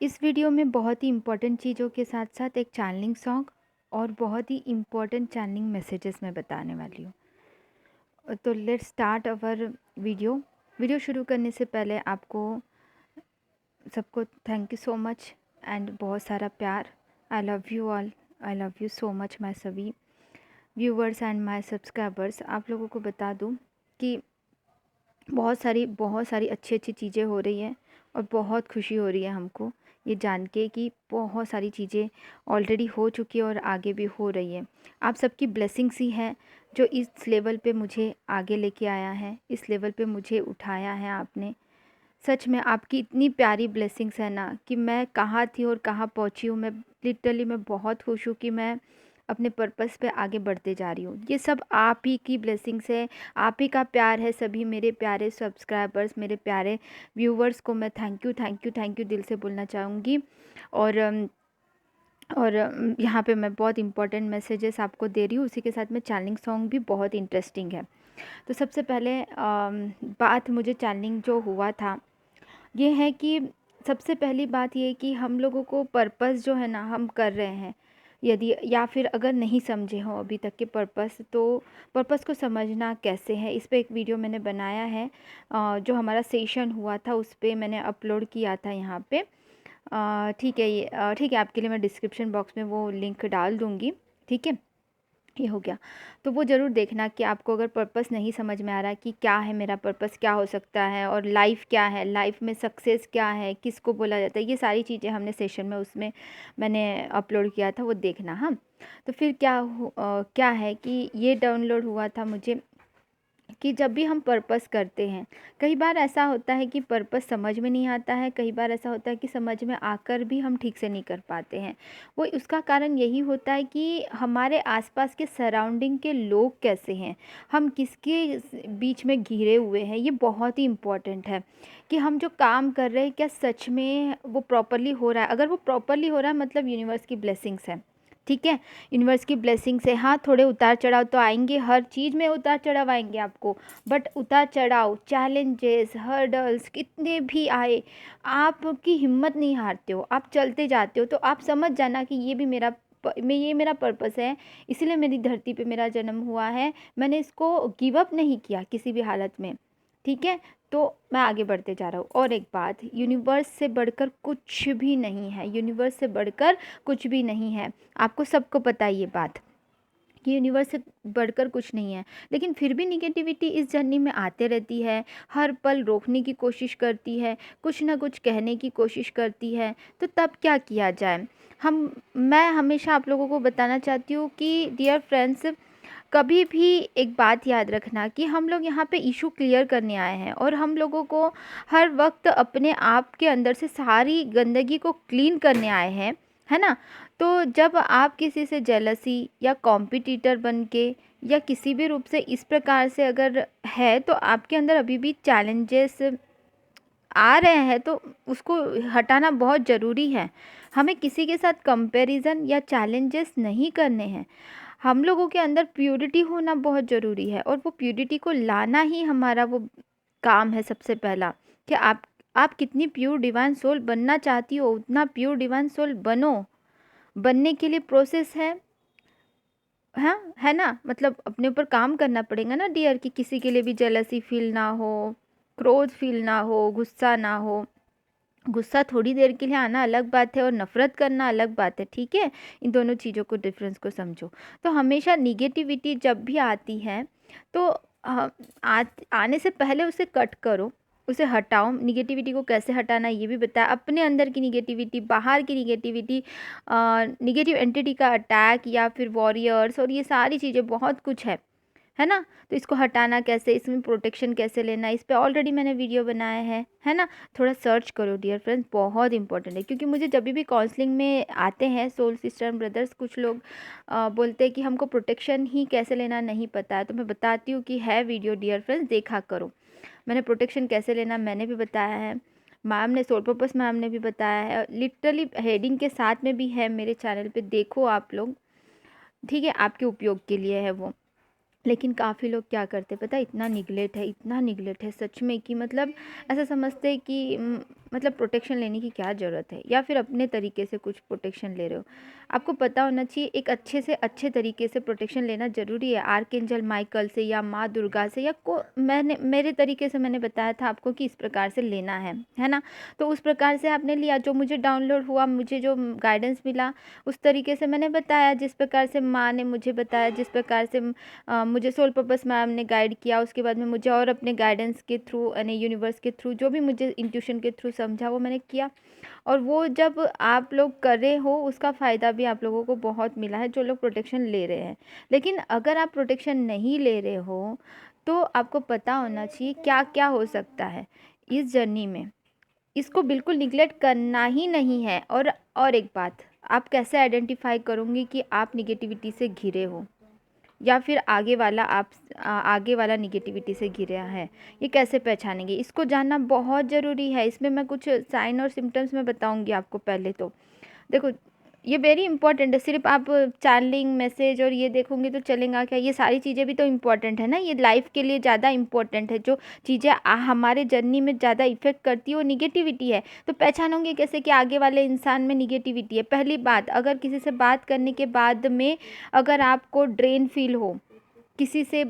इस वीडियो में बहुत ही इम्पोर्टेंट चीज़ों के साथ साथ एक चैनलिंग सॉन्ग और बहुत ही इम्पोर्टेंट चैनलिंग मैसेजेस मैं बताने वाली हूँ। तो लेट्स स्टार्ट अवर वीडियो शुरू करने से पहले आपको सबको thank you so much and बहुत सारा प्यार। I love you all, I love you so much my सभी व्यूवर्स एंड माय सब्सक्राइबर्स। आप लोगों को बता दूँ कि बहुत सारी अच्छी अच्छी चीज़ें हो रही हैं और बहुत खुशी हो रही है हमको ये जान के कि बहुत सारी चीज़ें ऑलरेडी हो चुकी है और आगे भी हो रही है। आप सबकी ब्लेसिंग्स ही है जो इस लेवल पे मुझे आगे लेके आया है, इस लेवल पे मुझे उठाया है आपने। सच में आपकी इतनी प्यारी ब्लेसिंग्स है ना कि मैं कहाँ थी और कहाँ पहुँची हूँ। मैं लिटरली मैं बहुत खुश हूँ कि मैं अपने पर्पस पे आगे बढ़ते जा रही हूँ। ये सब आप ही की ब्लेसिंग्स है, आप ही का प्यार है। सभी मेरे प्यारे सब्सक्राइबर्स, मेरे प्यारे व्यूवर्स को मैं थैंक यू दिल से बोलना चाहूँगी। और यहाँ पे मैं बहुत इंपॉर्टेंट मैसेजेस आपको दे रही हूँ, उसी के साथ में चैनलिंग सॉन्ग भी बहुत इंटरेस्टिंग है। तो सबसे पहले बात मुझे चैनलिंग जो हुआ था ये है कि सबसे पहली बात ये है कि हम लोगों को पर्पस जो है ना हम कर रहे हैं, यदि या फिर अगर नहीं समझे हो अभी तक के पर्पस, तो पर्पस को समझना कैसे है इस पे एक वीडियो मैंने बनाया है। जो हमारा सेशन हुआ था उस पर मैंने अपलोड किया था यहाँ पे। ठीक है, ये ठीक है, आपके लिए मैं डिस्क्रिप्शन बॉक्स में वो लिंक डाल दूँगी। ठीक है, ये हो गया। तो वो ज़रूर देखना कि आपको अगर पर्पस नहीं समझ में आ रहा कि क्या है मेरा पर्पस, क्या हो सकता है और लाइफ क्या है, लाइफ में सक्सेस क्या है, किसको बोला जाता है, ये सारी चीज़ें हमने सेशन में उसमें मैंने अपलोड किया था, वो देखना। हाँ, तो फिर क्या है कि ये डाउनलोड हुआ था मुझे कि जब भी हम पर्पस करते हैं, कई बार ऐसा होता है कि पर्पस समझ में नहीं आता है, कई बार ऐसा होता है कि समझ में आकर भी हम ठीक से नहीं कर पाते हैं। वो उसका कारण यही होता है कि हमारे आसपास के सराउंडिंग के लोग कैसे हैं, हम किसके बीच में घिरे हुए हैं। ये बहुत ही इम्पॉर्टेंट है कि हम जो काम कर रहे हैं क्या सच में वो प्रॉपरली हो रहा है। अगर वो प्रॉपरली हो रहा है मतलब यूनिवर्स की ब्लेसिंग्स है। ठीक है, यूनिवर्स की ब्लेसिंग से। हाँ, थोड़े उतार चढ़ाव तो आएंगे, हर चीज़ में उतार चढ़ाव आएंगे आपको, बट उतार चढ़ाव, चैलेंजेस, हर्डल्स कितने भी आए, आपकी हिम्मत नहीं हारते हो, आप चलते जाते हो। तो आप समझ जाना कि ये मेरा पर्पस है, इसीलिए मेरी धरती पे मेरा जन्म हुआ है। मैंने इसको गिव अप नहीं किया किसी भी हालत में। ठीक है, तो मैं आगे बढ़ते जा रहा हूँ। और एक बात, यूनिवर्स से बढ़कर कुछ भी नहीं है, यूनिवर्स से बढ़कर कुछ भी नहीं है। आपको सबको पता है ये बात कि यूनिवर्स से बढ़कर कुछ नहीं है, लेकिन फिर भी निगेटिविटी इस जर्नी में आते रहती है, हर पल रोकने की कोशिश करती है, कुछ ना कुछ कहने की कोशिश करती है। तो तब क्या किया जाए? मैं हमेशा आप लोगों को बताना चाहती हूँ कि डियर फ्रेंड्स, कभी भी एक बात याद रखना कि हम लोग यहाँ पे इशू क्लियर करने आए हैं और हम लोगों को हर वक्त अपने आप के अंदर से सारी गंदगी को क्लीन करने आए हैं, है ना। तो जब आप किसी से जेलसी या कॉम्पिटिटर बन के या किसी भी रूप से इस प्रकार से अगर है, तो आपके अंदर अभी भी चैलेंजेस आ रहे हैं, तो उसको हटाना बहुत ज़रूरी है। हमें किसी के साथ कंपैरिजन या चैलेंजेस नहीं करने हैं। हम लोगों के अंदर प्योरिटी होना बहुत ज़रूरी है और वो प्योरिटी को लाना ही हमारा वो काम है सबसे पहला। कि आप कितनी प्योर डिवाइन सोल बनना चाहती हो उतना प्योर डिवाइन सोल बनो। बनने के लिए प्रोसेस है, हाँ है ना, मतलब अपने ऊपर काम करना पड़ेगा ना डियर, कि किसी के लिए भी जेलसी फील ना हो, क्रोध फील ना हो, गुस्सा ना हो। गुस्सा थोड़ी देर के लिए आना अलग बात है और नफ़रत करना अलग बात है। ठीक है, इन दोनों चीज़ों को डिफरेंस को समझो। तो हमेशा निगेटिविटी जब भी आती है तो आने से पहले उसे कट करो, उसे हटाओ। निगेटिविटी को कैसे हटाना ये भी बताया, अपने अंदर की निगेटिविटी, बाहर की निगेटिविटी, निगेटिव एंटिटी का अटैक या फिर वॉरियर्स और ये सारी चीज़ें बहुत कुछ है ना। तो इसको हटाना कैसे, इसमें प्रोटेक्शन कैसे लेना, इस पे ऑलरेडी मैंने वीडियो बनाया है ना। थोड़ा सर्च करो डियर फ्रेंड्स, बहुत इंपॉर्टेंट है। क्योंकि मुझे जब भी काउंसलिंग में आते हैं सोल सिस्टर ब्रदर्स, कुछ लोग बोलते हैं कि हमको प्रोटेक्शन ही कैसे लेना नहीं पता है। तो मैं बताती हूँ कि है वीडियो डियर फ्रेंड्स, देखा करो। मैंने प्रोटेक्शन कैसे लेना मैंने भी बताया है, मैम ने, सोल पर्पस मैम ने भी बताया है, लिटरली हेडिंग के साथ में भी है मेरे चैनल पे, देखो आप लोग। ठीक है, आपके उपयोग के लिए है वो। लेकिन काफ़ी लोग क्या करते पता है, इतना निगलेक्ट है, इतना निगलेक्ट है सच में कि मतलब ऐसा समझते हैं कि मतलब प्रोटेक्शन लेने की क्या ज़रूरत है, या फिर अपने तरीके से कुछ प्रोटेक्शन ले रहे हो। आपको पता होना चाहिए एक अच्छे से अच्छे तरीके से प्रोटेक्शन लेना ज़रूरी है, आर्कएंजल माइकल से या माँ दुर्गा से, या को मैंने मेरे तरीके से मैंने बताया था आपको कि इस प्रकार से लेना है ना। तो उस प्रकार से आपने लिया, जो मुझे डाउनलोड हुआ, मुझे जो गाइडेंस मिला उस तरीके से मैंने बताया, जिस प्रकार से माँ ने मुझे बताया, जिस प्रकार से मुझे सोल पर्पस मैम ने गाइड किया, उसके बाद में मुझे और अपने गाइडेंस के थ्रू यानी यूनिवर्स के थ्रू जो भी मुझे इंट्यूशन के थ्रू समझा वो मैंने किया। और वो जब आप लोग कर रहे हो उसका फ़ायदा भी आप लोगों को बहुत मिला है, जो लोग प्रोटेक्शन ले रहे हैं। लेकिन अगर आप प्रोटेक्शन नहीं ले रहे हो तो आपको पता होना चाहिए क्या क्या हो सकता है इस जर्नी में। इसको बिल्कुल निगलेक्ट करना ही नहीं है। और एक बात, आप कैसे आइडेंटिफाई करोगे कि आप निगेटिविटी से घिरे हो या फिर आगे वाला निगेटिविटी से घिरा है, ये कैसे पहचानेंगे, इसको जानना बहुत ज़रूरी है। इसमें मैं कुछ साइन और सिम्टम्स में बताऊंगी आपको। पहले तो देखो, ये वेरी इंपॉर्टेंट है। सिर्फ आप चैनलिंग मैसेज और ये देखोगे तो चलेगा क्या, ये सारी चीज़ें भी तो इम्पॉर्टेंट है ना। ये लाइफ के लिए ज़्यादा इम्पॉर्टेंट है। जो चीज़ें हमारे जर्नी में ज़्यादा इफेक्ट करती है वो निगेटिविटी है। तो पहचानोंगे कैसे कि आगे वाले इंसान में निगेटिविटी है। पहली बात, अगर किसी से बात करने के बाद में अगर आपको ड्रेन फील हो, किसी से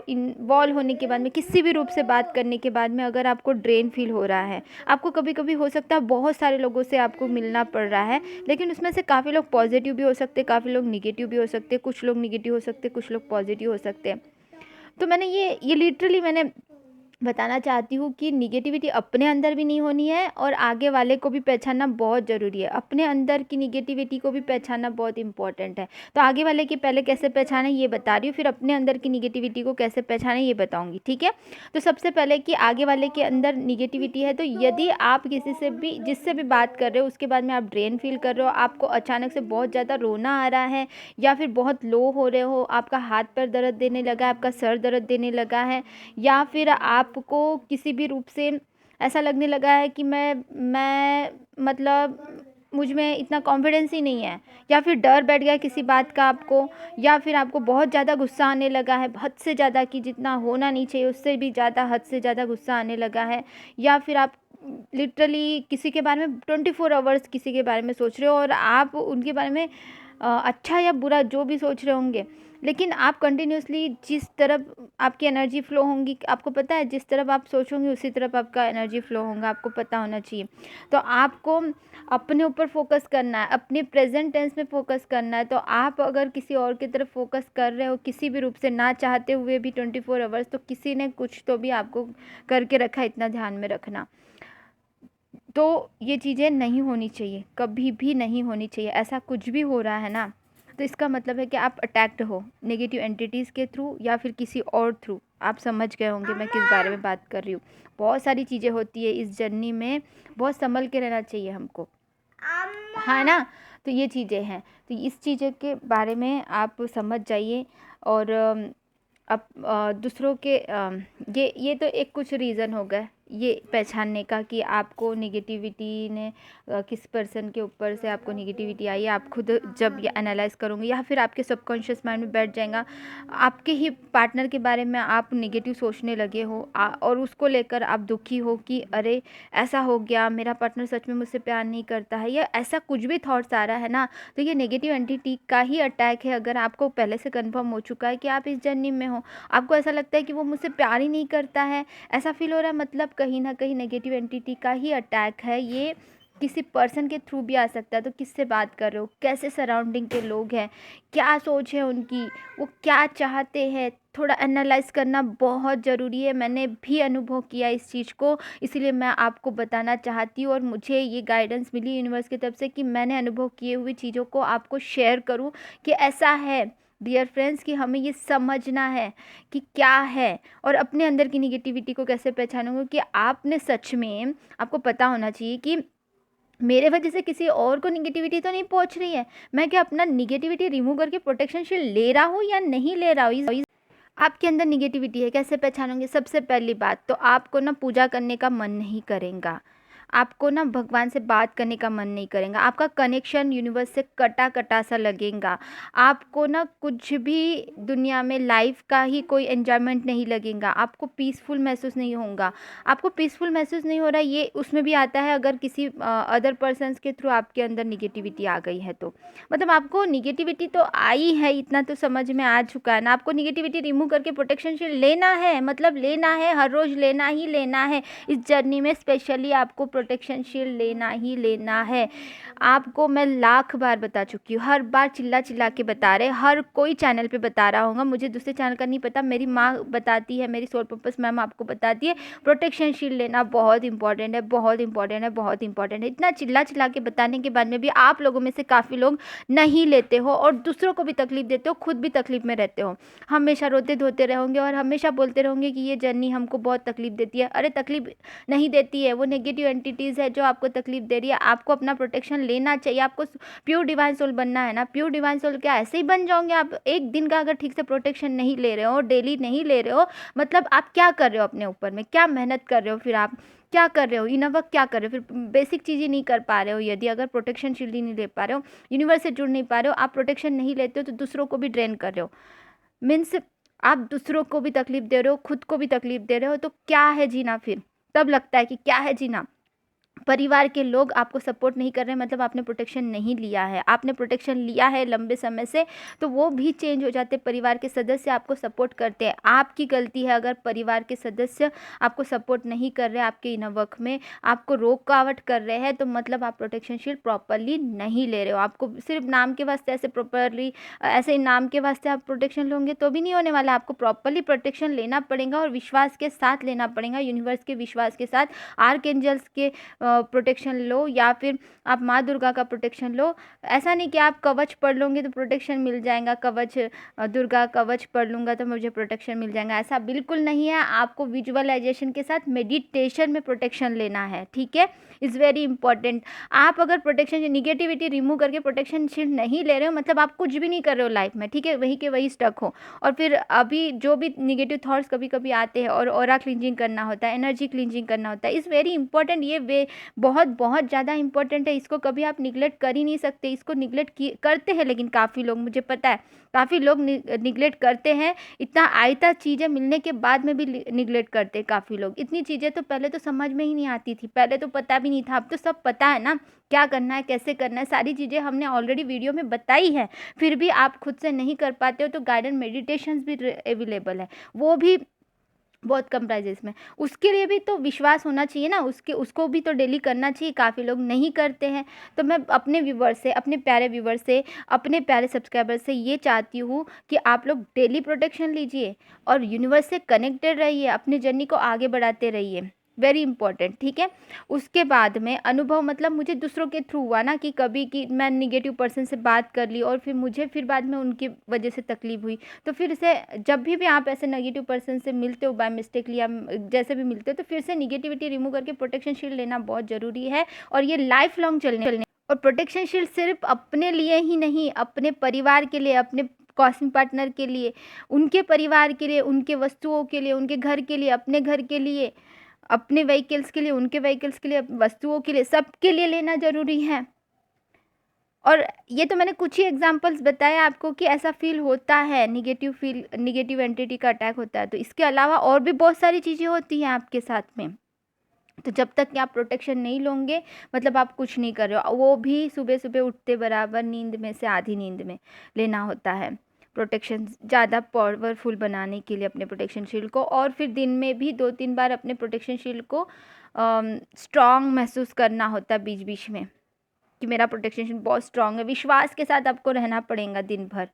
इन्वॉल्व होने के बाद में, किसी भी रूप से बात करने के बाद में अगर आपको ड्रेन फील हो रहा है, आपको कभी कभी हो सकता है बहुत सारे लोगों से आपको मिलना पड़ रहा है, लेकिन उसमें से काफ़ी लोग पॉजिटिव भी हो सकते हैं, काफ़ी लोग निगेटिव भी हो सकते हैं, कुछ लोग निगेटिव हो सकते हैं, कुछ लोग पॉजिटिव हो सकते हैं। तो मैंने ये लिटरली मैंने बताना चाहती हूँ कि निगेटिविटी अपने अंदर भी नहीं होनी है और आगे वाले को भी पहचानना बहुत ज़रूरी है। अपने अंदर की निगेटिविटी को भी पहचानना बहुत इंपॉर्टेंट है। तो आगे वाले की पहले कैसे पहचाने ये बता रही हूँ, फिर अपने अंदर की निगेटिविटी को कैसे पहचाने ये बताऊँगी, ठीक है। तो सबसे पहले कि आगे वाले के अंदर निगेटिविटी है, तो यदि आप किसी से भी जिससे भी बात कर रहे हो उसके बाद में आप ड्रेन फील कर रहे हो, आपको अचानक से बहुत ज़्यादा रोना आ रहा है, या फिर बहुत लो हो रहे हो, आपका हाथ पैर दर्द देने लगा है, आपका सर दर्द देने लगा है, या फिर आपको किसी भी रूप से ऐसा लगने लगा है कि मैं मतलब मुझ में इतना कॉन्फिडेंस ही नहीं है, या फिर डर बैठ गया किसी बात का आपको, या फिर आपको बहुत ज़्यादा गुस्सा आने लगा है, हद से ज़्यादा, कि जितना होना नहीं चाहिए उससे भी ज़्यादा, हद से ज़्यादा गुस्सा आने लगा है, या फिर आप लिटरली किसी के बारे में 24 आवर्स किसी के बारे में सोच रहे हो और आप उनके बारे में अच्छा या बुरा जो भी सोच रहे होंगे, लेकिन आप कंटिन्यूसली जिस तरफ आपकी एनर्जी फ्लो होंगी, आपको पता है जिस तरफ आप सोचोगे उसी तरफ आपका एनर्जी फ्लो होगा, आपको पता होना चाहिए। तो आपको अपने ऊपर फोकस करना है, अपने प्रेजेंट टेंस में फोकस करना है। तो आप अगर किसी और की तरफ फोकस कर रहे हो किसी भी रूप से, ना चाहते हुए भी 24 आवर्स, तो किसी ने कुछ तो भी आपको करके रखा है, इतना ध्यान में रखना। तो ये चीज़ें नहीं होनी चाहिए, कभी भी नहीं होनी चाहिए। ऐसा कुछ भी हो रहा है ना, तो इसका मतलब है कि आप अटैक्ड हो नेगेटिव एंटिटीज़ के थ्रू या फिर किसी और थ्रू। आप समझ गए होंगे मैं किस बारे में बात कर रही हूँ। बहुत सारी चीज़ें होती है इस जर्नी में, बहुत संभल के रहना चाहिए हमको, हाँ ना। तो ये चीज़ें हैं, तो इस चीज़ें के बारे में आप समझ जाइए। और अब दूसरों के ये तो एक कुछ रीज़न हो गए ये पहचानने का कि आपको निगेटिविटी ने किस पर्सन के ऊपर से आपको निगेटिविटी आई है। आप खुद जब ये एनालाइज करोगे या फिर आपके सबकॉन्शियस माइंड में बैठ जाएगा, आपके ही पार्टनर के बारे में आप निगेटिव सोचने लगे हो और उसको लेकर आप दुखी हो कि अरे ऐसा हो गया, मेरा पार्टनर सच में मुझसे प्यार नहीं करता है, या ऐसा कुछ भी थॉट्स आ रहा है ना, तो ये नेगेटिव एंटिटी का ही अटैक है। अगर आपको पहले से कंफर्म हो चुका है कि आप इस जर्नी में हो, आपको ऐसा लगता है कि वो मुझसे प्यार ही नहीं करता है, ऐसा फील हो रहा है, मतलब कहीं ना कहीं नेगेटिव एंटिटी का ही अटैक है। ये किसी पर्सन के थ्रू भी आ सकता है। तो किससे बात कर रहे हो, कैसे सराउंडिंग के लोग हैं, क्या सोच है उनकी, वो क्या चाहते हैं, थोड़ा एनालाइज करना बहुत ज़रूरी है। मैंने भी अनुभव किया इस चीज़ को, इसीलिए मैं आपको बताना चाहती हूँ और मुझे ये गाइडेंस मिली यूनिवर्स की तरफ से कि मैंने अनुभव किए हुए चीज़ों को आपको शेयर करूँ कि ऐसा है डियर फ्रेंड्स, कि हमें ये समझना है कि क्या है और अपने अंदर की निगेटिविटी को कैसे पहचानोगे। कि आपने सच में, आपको पता होना चाहिए कि मेरे वजह से किसी और को निगेटिविटी तो नहीं पहुंच रही है, मैं क्या अपना निगेटिविटी रिमूव करके प्रोटेक्शन शील्ड ले रहा हूँ या नहीं ले रहा हूँ। आपके अंदर निगेटिविटी है, कैसे पहचानोगे। सबसे पहली बात तो आपको ना पूजा करने का मन नहीं करेगा, आपको ना भगवान से बात करने का मन नहीं करेगा, आपका कनेक्शन यूनिवर्स से कटा कटा सा लगेगा, आपको ना कुछ भी दुनिया में लाइफ का ही कोई एन्जॉयमेंट नहीं लगेगा, आपको पीसफुल महसूस नहीं होगा। आपको पीसफुल महसूस नहीं हो रहा, ये उसमें भी आता है अगर किसी अदर पर्सन्स के थ्रू आपके अंदर निगेटिविटी आ गई है तो। मतलब आपको निगेटिविटी तो आई है, इतना तो समझ में आ चुका है ना। आपको निगेटिविटी रिमूव करके प्रोटेक्शन शील्ड लेना है, मतलब लेना है, हर रोज़ लेना ही लेना है। इस जर्नी में स्पेशली आपको प्रोटेक्शन शील्ड लेना ही लेना है। आपको मैं लाख बार बता चुकी हूँ, हर बार चिल्ला चिल्ला के बता रहे, हर कोई चैनल पे बता रहा होगा, मुझे दूसरे चैनल का नहीं पता, मेरी माँ बताती है, मेरी सोल पर्पस मैम आपको बताती है, प्रोटेक्शन शील्ड लेना बहुत इंपॉर्टेंट है, बहुत इंपॉर्टेंट है, बहुत इंपॉर्टेंट है। इतना चिल्ला चिल्ला के बताने के बाद में भी आप लोगों में से काफ़ी लोग नहीं लेते हो और दूसरों को भी तकलीफ देते हो, खुद भी तकलीफ में रहते हो, हमेशा रोते धोते रहोगे और हमेशा बोलते रहोगे कि ये जर्नी हमको बहुत तकलीफ देती है। अरे तकलीफ नहीं देती है, वो नेगेटिव एंटिटीज़ है जो आपको तकलीफ दे रही है। आपको अपना प्रोटेक्शन लेना चाहिए, आपको प्योर डिवाइन सोल बनना है ना। प्योर डिवाइन सोल क्या ऐसे ही बन जाओगे आप? एक दिन का अगर ठीक से प्रोटेक्शन नहीं ले रहे हो, डेली नहीं ले रहे हो, मतलब आप क्या कर रहे हो अपने ऊपर में, क्या मेहनत कर रहे हो, फिर आप क्या कर रहे हो, इनफ क्या कर रहे हो, फिर बेसिक चीज़ें नहीं कर पा रहे हो। यदि अगर प्रोटेक्शन शील्ड ही नहीं ले पा रहे हो, यूनिवर्स से जुड़ नहीं पा रहे हो, आप प्रोटेक्शन नहीं लेते हो तो दूसरों को भी ड्रेन कर रहे हो। मीन्स आप दूसरों को भी तकलीफ दे रहे हो, खुद को भी तकलीफ दे रहे हो, तो क्या है जीना फिर? तब लगता है कि क्या है जीना। परिवार के लोग आपको सपोर्ट नहीं कर रहे हैं, मतलब आपने प्रोटेक्शन नहीं लिया है। आपने प्रोटेक्शन लिया है लंबे समय से तो वो भी चेंज हो जाते, परिवार के सदस्य आपको सपोर्ट करते हैं। आपकी गलती है अगर परिवार के सदस्य आपको सपोर्ट नहीं कर रहे, आपके इनर वर्क में आपको रोकावट कर रहे हैं, तो मतलब आप प्रोटेक्शन शील्ड प्रॉपरली नहीं ले रहे हो। आपको सिर्फ नाम के वास्ते ऐसे प्रॉपरली ऐसे ही नाम के वास्ते आप प्रोटेक्शन लोगे तो भी नहीं होने वाला। आपको प्रॉपरली प्रोटेक्शन लेना पड़ेगा और विश्वास के साथ लेना पड़ेगा, यूनिवर्स के विश्वास के साथ, आर्क एंजल्स के प्रोटेक्शन लो या फिर आप माँ दुर्गा का प्रोटेक्शन लो। ऐसा नहीं कि आप कवच पढ़ लोगे तो प्रोटेक्शन मिल जाएगा, कवच दुर्गा कवच पढ़ लूँगा तो मुझे प्रोटेक्शन मिल जाएगा, ऐसा बिल्कुल नहीं है। आपको विजुअलाइजेशन के साथ मेडिटेशन में प्रोटेक्शन लेना है, ठीक है, इज़ वेरी इंपॉर्टेंट। आप अगर प्रोटेक्शन निगेटिविटी रिमूव करके प्रोटेक्शन शील्ड नहीं ले रहे हो, मतलब आप कुछ भी नहीं कर रहे हो लाइफ में, ठीक है, वही के वही स्टक हो। और फिर अभी जो भी निगेटिव थॉट्स कभी कभी आते हैं और ऑरा क्लींजिंग करना होता है, एनर्जी क्लींजिंग करना होता है, इज़ वेरी इंपॉर्टेंट। ये वे बहुत बहुत ज़्यादा इंपॉर्टेंट है, इसको कभी आप निगलेक्ट कर ही नहीं सकते। इसको निगलेक्ट करते हैं लेकिन काफ़ी लोग, मुझे पता है काफ़ी लोग निगलेक्ट करते हैं। इतना आयता चीज़ें मिलने के बाद में भी निगलेक्ट करते हैं काफ़ी लोग। इतनी चीज़ें तो पहले तो समझ में ही नहीं आती थी, पहले तो पता भी नहीं था, अब तो सब पता है ना, क्या करना है, कैसे करना है, सारी चीज़ें हमने ऑलरेडी वीडियो में बताई है। फिर भी आप खुद से नहीं कर पाते हो तो गाइडेड मेडिटेशंस भी अवेलेबल है, वो भी बहुत कम प्राइजेस में। उसके लिए भी तो विश्वास होना चाहिए ना, उसको भी तो डेली करना चाहिए, काफ़ी लोग नहीं करते हैं। तो मैं अपने व्यूवर्स से, अपने प्यारे व्यूवर्स से, अपने प्यारे सब्सक्राइबर से ये चाहती हूँ कि आप लोग डेली प्रोटेक्शन लीजिए और यूनिवर्स से कनेक्टेड रहिए, अपनी जर्नी को आगे बढ़ाते रहिए, वेरी इंपॉर्टेंट, ठीक है। उसके बाद में अनुभव, मतलब मुझे दूसरों के थ्रू हुआ ना कि कभी कि मैं निगेटिव पर्सन से बात कर ली और फिर मुझे फिर बाद में उनकी वजह से तकलीफ हुई। तो फिर से जब भी आप ऐसे नेगेटिव पर्सन से मिलते हो बाय मिस्टेकली या जैसे भी मिलते हो, तो फिर से निगेटिविटी रिमूव करके प्रोटेक्शन शील्ड लेना बहुत ज़रूरी है और ये लाइफ लॉन्ग चलने। और प्रोटेक्शन शील्ड सिर्फ अपने लिए ही नहीं, अपने परिवार के लिए, अपने कॉस्मिक पार्टनर के लिए, उनके परिवार के लिए, उनके वस्तुओं के लिए, उनके घर के लिए, अपने घर के लिए, अपने व्हीकल्स के लिए, उनके व्हीकल्स के लिए, वस्तुओं के लिए, सबके लिए लेना ज़रूरी है। और ये तो मैंने कुछ ही एग्जांपल्स बताए आपको कि ऐसा फील होता है, निगेटिव एंटिटी का अटैक होता है। तो इसके अलावा और भी बहुत सारी चीज़ें होती हैं आपके साथ में। तो जब तक कि आप प्रोटेक्शन नहीं लोगे, मतलब आप कुछ नहीं कर रहे हो। वो भी सुबह सुबह उठते बराबर नींद में से आधी नींद में लेना होता है प्रोटेक्शन, ज़्यादा पावरफुल बनाने के लिए अपने प्रोटेक्शन शील्ड को। और फिर दिन में भी 2-3 बार अपने प्रोटेक्शन शील्ड को स्ट्रॉन्ग महसूस करना होता है बीच बीच में कि मेरा प्रोटेक्शन शील्ड बहुत स्ट्रॉन्ग है। विश्वास के साथ आपको रहना पड़ेगा दिन भर।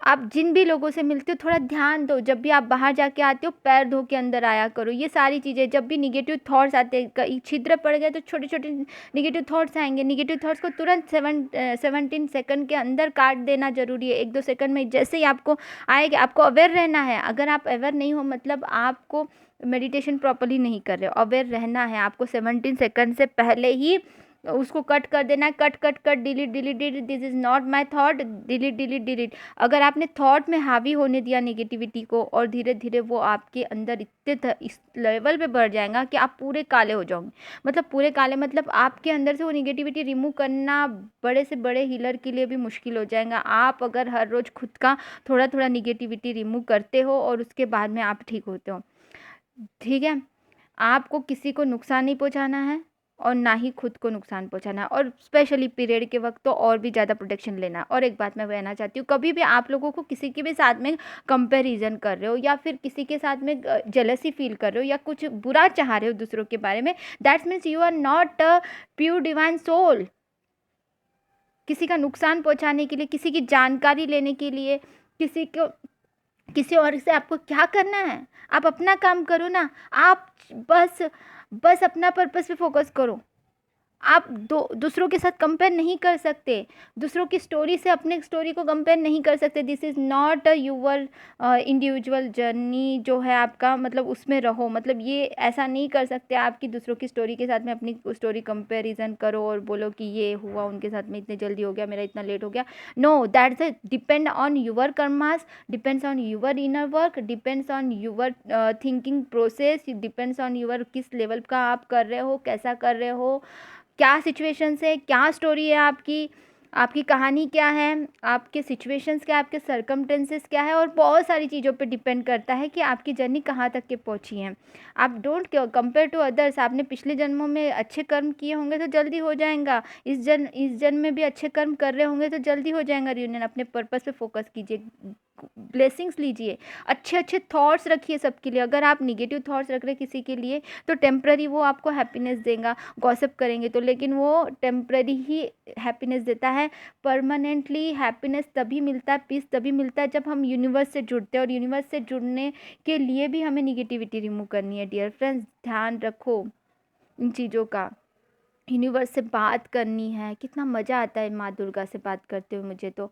आप जिन भी लोगों से मिलते हो थोड़ा ध्यान दो, जब भी आप बाहर जाके आते हो पैर धो के अंदर आया करो। ये सारी चीज़ें, जब भी निगेटिव थॉट्स आते हैं, कहीं छिद्र पड़ गए तो छोटे छोटे निगेटिव थॉट्स आएंगे, निगेटिव थॉट्स को तुरंत 17 सेकंड के अंदर काट देना जरूरी है। 1-2 सेकंड में जैसे ही आपको आएगा, आपको अवेयर रहना है। अगर आप अवेयर नहीं हो, मतलब आपको मेडिटेशन प्रॉपरली नहीं कर रहे हो, अवेयर रहना है आपको। 17 सेकंड से पहले ही उसको कट कर देना है, cut cut cut, delete delete delete, this is not my thought, delete delete delete. अगर आपने थॉट में हावी होने दिया नेगेटिविटी को, और धीरे धीरे वो आपके अंदर इस लेवल पे बढ़ जाएगा कि आप पूरे काले हो जाओगे। मतलब पूरे काले मतलब आपके अंदर से वो नेगेटिविटी रिमूव करना बड़े से बड़े हीलर के लिए भी मुश्किल हो जाएगा। आप अगर हर रोज़ खुद का थोड़ा थोड़ा नेगेटिविटी रिमूव करते हो और उसके बाद में आप ठीक होते हो, ठीक है। आपको किसी को नुकसान नहीं पहुंचाना है और ना ही खुद को नुकसान पहुंचाना है, और स्पेशली पीरियड के वक्त तो और भी ज़्यादा प्रोटेक्शन लेना है। और एक बात मैं कहना चाहती हूँ, कभी भी आप लोगों को किसी के भी साथ में कंपैरिजन कर रहे हो या फिर किसी के साथ में जेलसी फील कर रहे हो या कुछ बुरा चाह रहे हो दूसरों के बारे में, that's means you are not a pure divine soul. किसी का नुकसान पहुंचाने के लिए, किसी की जानकारी लेने के लिए, किसी और से आपको क्या करना है? आप अपना काम करो ना। आप बस बस अपना पर्पस पे फोकस करो। आप दूसरों के साथ कंपेयर नहीं कर सकते, दूसरों की स्टोरी से अपने स्टोरी को कंपेयर नहीं कर सकते। This is not a your individual journey जो है आपका, मतलब उसमें रहो। मतलब ये ऐसा नहीं कर सकते आपकी दूसरों की स्टोरी के साथ में अपनी स्टोरी कंपेरिजन करो और बोलो कि ये हुआ उनके साथ में, इतने जल्दी हो गया, मेरा इतना लेट हो गया। No, that's a depend on your karmas, depends on your inner work, depends on your thinking process, depends on your किस लेवल का आप कर रहे हो, कैसा कर रहे हो, क्या सिचुएशंस है, क्या स्टोरी है आपकी, आपकी कहानी क्या है, आपके सिचुएशंस क्या है, आपके सरकमटेंसेस क्या है, और बहुत सारी चीज़ों पे डिपेंड करता है कि आपकी जर्नी कहाँ तक के पहुँची है। आप डोंट कंपेयर टू अदर्स। आपने पिछले जन्मों में अच्छे कर्म किए होंगे तो जल्दी हो जाएगा, इस जन्म में भी अच्छे कर्म कर रहे होंगे तो जल्दी हो जाएगा रियूनियन। अपने पर्पस पे फोकस कीजिए, ब्लेसिंग्स लीजिए, अच्छे अच्छे थॉट्स रखिए सबके लिए। अगर आप निगेटिव थॉट्स रख रहे किसी के लिए तो टेम्प्ररी वो आपको हैप्पीनेस देगा, गॉसिप करेंगे तो, लेकिन वो टेम्प्ररी ही हैप्पीनेस देता है। परमानेंटली हैप्पीनेस तभी मिलता है, पीस तभी मिलता है जब हम यूनिवर्स से जुड़ते हैं, और यूनिवर्स से जुड़ने के लिए भी हमें निगेटिविटी रिमूव करनी है। डियर फ्रेंड्स, ध्यान रखो इन चीज़ों का। यूनिवर्स से बात करनी है। कितना मज़ा आता है माँ दुर्गा से बात करते हुए, मुझे तो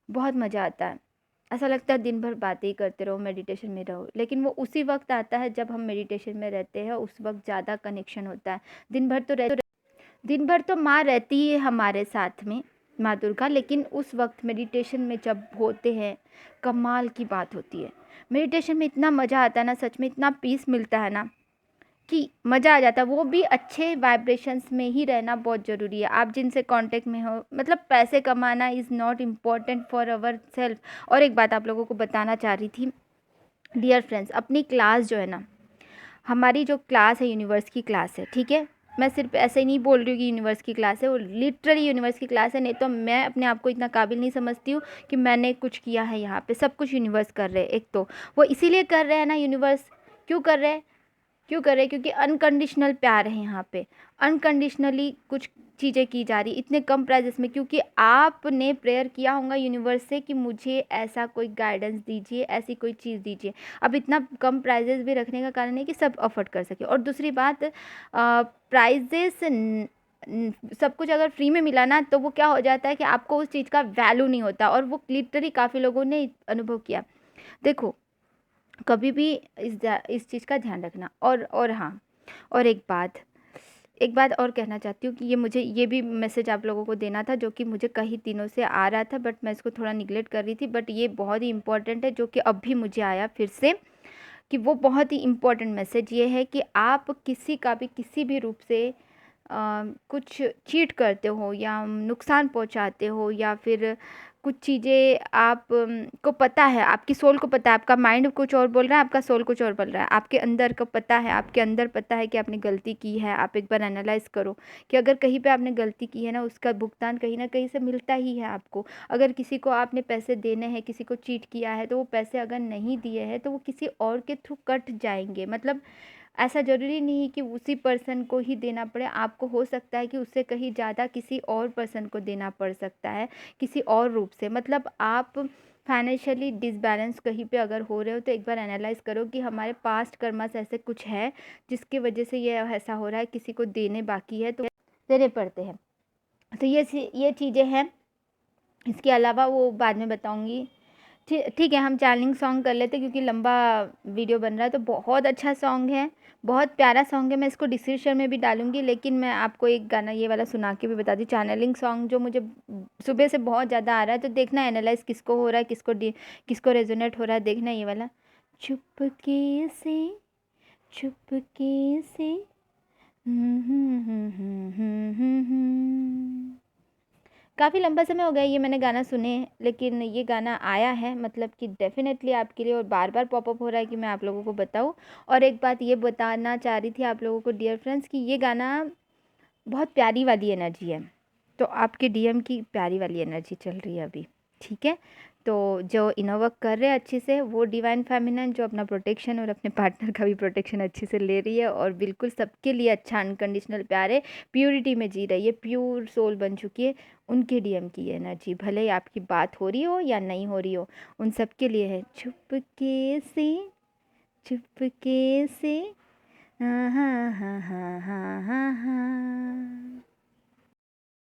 बहुत मज़ा आता है। ऐसा लगता है दिन भर बातें ही करते रहो, मेडिटेशन में रहो। लेकिन वो उसी वक्त आता है जब हम मेडिटेशन में रहते हैं, उस वक्त ज़्यादा कनेक्शन होता है। दिन भर तो माँ रहती ही है हमारे साथ में, माँ दुर्गा, लेकिन उस वक्त मेडिटेशन में जब होते हैं, कमाल की बात होती है। मेडिटेशन में इतना मज़ा आता है ना, सच में इतना पीस मिलता है ना कि मज़ा आ जाता है। वो भी अच्छे वाइब्रेशंस में ही रहना बहुत ज़रूरी है। आप जिनसे कांटेक्ट में हो, मतलब पैसे कमाना is not important for our self. और एक बात आप लोगों को बताना चाह रही थी, डियर फ्रेंड्स, अपनी क्लास जो है ना, हमारी जो क्लास है यूनिवर्स की क्लास है, ठीक है। मैं सिर्फ ऐसे ही नहीं बोल रही हूँ कि यूनिवर्स की क्लास है, वो लिटरली यूनिवर्स की क्लास है। नहीं तो मैं अपने आप को इतना काबिल नहीं समझती हूँ कि मैंने कुछ किया है यहाँ पे। सब कुछ यूनिवर्स कर रहे हैं। एक तो वो इसीलिए कर रहे हैं ना, यूनिवर्स क्यों कर रहे हैं? क्योंकि अनकंडीशनल प्यार है यहाँ पे। अनकंडीशनली कुछ चीज़ें की जा रही इतने कम प्राइजेस में, क्योंकि आपने प्रेयर किया होगा यूनिवर्स से कि मुझे ऐसा कोई गाइडेंस दीजिए, ऐसी कोई चीज़ दीजिए। अब इतना कम प्राइजेस भी रखने का कारण है कि सब अफोर्ड कर सके। और दूसरी बात, प्राइजेस सब कुछ अगर फ्री में मिला ना, तो वो क्या हो जाता है कि आपको उस चीज़ का वैल्यू नहीं होता, और वो लिटरली काफ़ी लोगों ने अनुभव किया। देखो, कभी भी इस चीज़ का ध्यान रखना। और हाँ, और एक बात और कहना चाहती हूँ कि ये भी मैसेज आप लोगों को देना था, जो कि मुझे कई दिनों से आ रहा था, बट मैं इसको थोड़ा निगलेक्ट कर रही थी। बट ये बहुत ही इम्पोर्टेंट है, जो कि अब भी मुझे आया फिर से, कि वो बहुत ही इम्पोर्टेंट मैसेज ये है कि आप किसी का भी किसी भी रूप से कुछ चीट करते हो या नुकसान पहुंचाते हो, या फिर कुछ चीज़ें आप को पता है, आपकी सोल को पता है, आपका माइंड कुछ और बोल रहा है, आपका सोल कुछ और बोल रहा है, आपके अंदर को पता है, आपके अंदर पता है कि आपने गलती की है। आप एक बार एनालाइज करो कि अगर कहीं पे आपने गलती की है ना, उसका भुगतान कहीं ना कहीं से मिलता ही है आपको। अगर किसी को आपने पैसे देने हैं, किसी को चीट किया है, तो वो पैसे अगर नहीं दिए हैं तो वो किसी और के थ्रू कट जाएंगे। मतलब ऐसा ज़रूरी नहीं कि उसी पर्सन को ही देना पड़े, आपको हो सकता है कि उससे कहीं ज़्यादा किसी और पर्सन को देना पड़ सकता है, किसी और रूप से। मतलब आप फाइनेंशियली डिसबैलेंस कहीं पे अगर हो रहे हो, तो एक बार एनालाइज करो कि हमारे पास्ट कर्मास ऐसे कुछ है जिसकी वजह से ये ऐसा हो रहा है, किसी को देने बाकी है तो देने पड़ते हैं। तो ये चीज़ें हैं। इसके अलावा वो बाद में बताऊँगी ठीक है, हम चैलेंजिंग सॉन्ग कर लेते हैं क्योंकि लंबा वीडियो बन रहा है। तो बहुत अच्छा सॉन्ग है, बहुत प्यारा सॉन्ग है। मैं इसको डिस्क्रिप्शन में भी डालूँगी, लेकिन मैं आपको एक गाना ये वाला सुना के भी बता दूँ। चैनलिंग सॉन्ग जो मुझे सुबह से बहुत ज़्यादा आ रहा है, तो देखना एनालाइज़ किसको हो रहा है, किसको रेज़ोनेट हो रहा है, देखना ये वाला। चुपके से, चुपके से, काफ़ी लंबा समय हो गया ये मैंने गाना सुने, लेकिन ये गाना आया है, मतलब कि डेफ़िनेटली आपके लिए, और बार-बार पॉपअप हो रहा है कि मैं आप लोगों को बताऊँ। और एक बात ये बताना चाह रही थी आप लोगों को डियर फ्रेंड्स, कि ये गाना बहुत प्यारी वाली एनर्जी है। तो आपके डीएम की प्यारी वाली एनर्जी चल रही है अभी, ठीक है? तो जो इनर वर्क कर रहे हैं अच्छे से, वो डिवाइन फेमिनिन जो अपना प्रोटेक्शन और अपने पार्टनर का भी प्रोटेक्शन अच्छे से ले रही है, और बिल्कुल सबके लिए अच्छा अनकंडीशनल प्यार है, प्योरिटी में जी रही है, प्योर सोल बन चुकी है। उनके डीएम की एनर्जी, भले ही आपकी बात हो रही हो या नहीं हो रही हो, उन सब के लिए है। चुपके से, चुपके से, हाँ हाँ हाँ हाँ हाँ हाँ हाँ।